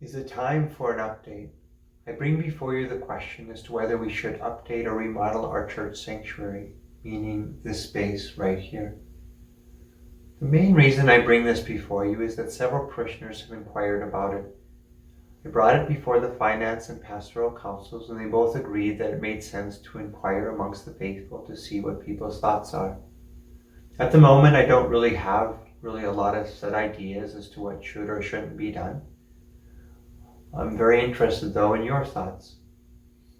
Is it time for an update? I bring before you the question as to whether we should update or remodel our church sanctuary, meaning this space right here. The main reason I bring this before you is that several parishioners have inquired about it. I brought it before the finance and pastoral councils, and they both agreed that it made sense to inquire amongst the faithful to see what people's thoughts are. At the moment, I don't have a lot of set ideas as to what should or shouldn't be done. I'm very interested, though, in your thoughts.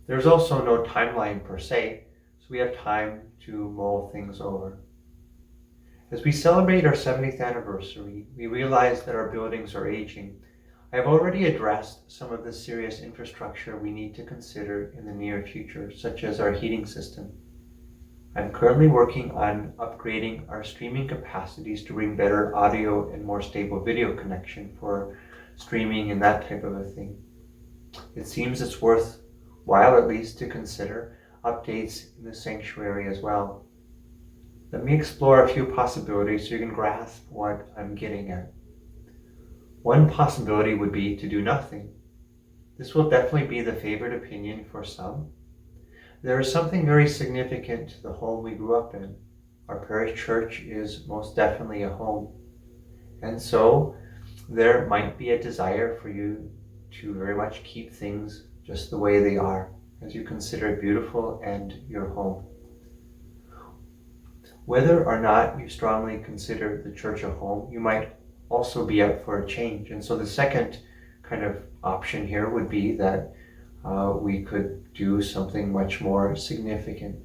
There's also no timeline per se, so we have time to mull things over. As we celebrate our 70th anniversary, we realize that our buildings are aging. I have already addressed some of the serious infrastructure we need to consider in the near future, such as our heating system. I'm currently working on upgrading our streaming capacities to bring better audio and more stable video connection for streaming and that type of a thing. It seems it's worthwhile at least to consider updates in the sanctuary as well. Let me explore a few possibilities so you can grasp what I'm getting at. One possibility would be to do nothing. This will definitely be the favored opinion for some. There is something very significant to the home we grew up in. Our parish church is most definitely a home. And so there might be a desire for you to very much keep things just the way they are as you consider it beautiful and your home. Whether or not you strongly consider the church a home, you might also be up for a change. And so the second kind of option here would be that we could do something much more significant.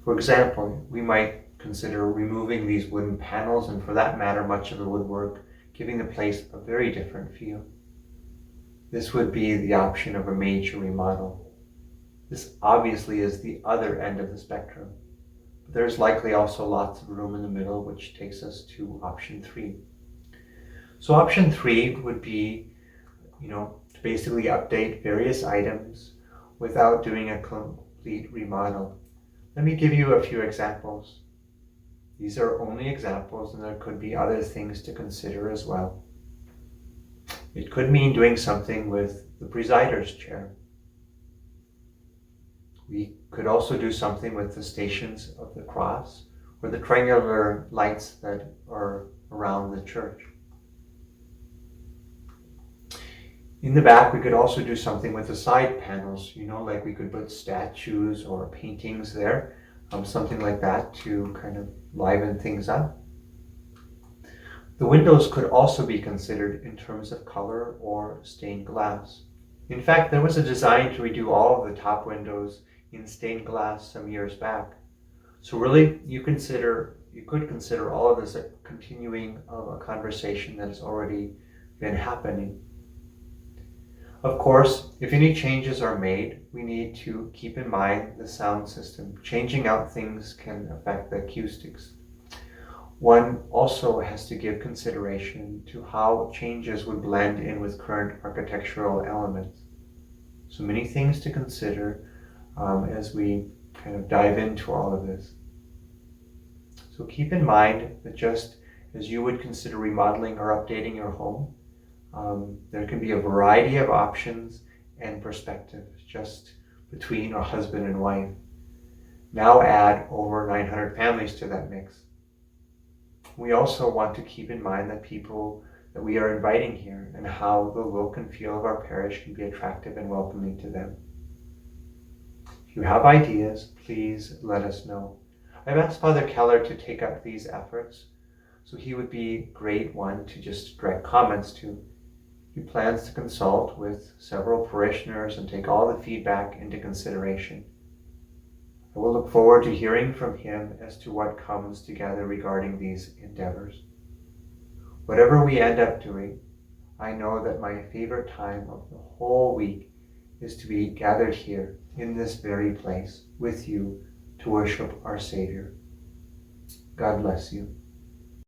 For example, we might consider removing these wooden panels and, for that matter, much of the woodwork, giving the place a very different feel. This would be the option of a major remodel. This obviously is the other end of the spectrum. There's likely also lots of room in the middle, which takes us to option 3. So option 3 would be, to basically update various items without doing a complete remodel. Let me give you a few examples. These are only examples, and there could be other things to consider as well. It could mean doing something with the presider's chair. We could also do something with the Stations of the Cross or the triangular lights that are around the church. In the back, we could also do something with the side panels, like we could put statues or paintings there, something like that to kind of liven things up. The windows could also be considered in terms of color or stained glass. In fact, there was a design to redo all of the top windows in stained glass some years back. So really, you could consider all of this a continuing of a conversation that has already been happening. Of course, if any changes are made, we need to keep in mind the sound system. Changing out things can affect the acoustics. One also has to give consideration to how changes would blend in with current architectural elements. So many things to consider as we kind of dive into all of this. So keep in mind that just as you would consider remodeling or updating your home, there can be a variety of options and perspectives just between a husband and wife. Now add over 900 families to that mix. We also want to keep in mind the people that we are inviting here and how the look and feel of our parish can be attractive and welcoming to them. If you have ideas, please let us know. I've asked Father Keller to take up these efforts, so he would be a great one to just direct comments to. He plans to consult with several parishioners and take all the feedback into consideration. I will look forward to hearing from him as to what comes together regarding these endeavors. Whatever we end up doing, I know that my favorite time of the whole week is to be gathered here in this very place with you to worship our Savior. God bless you.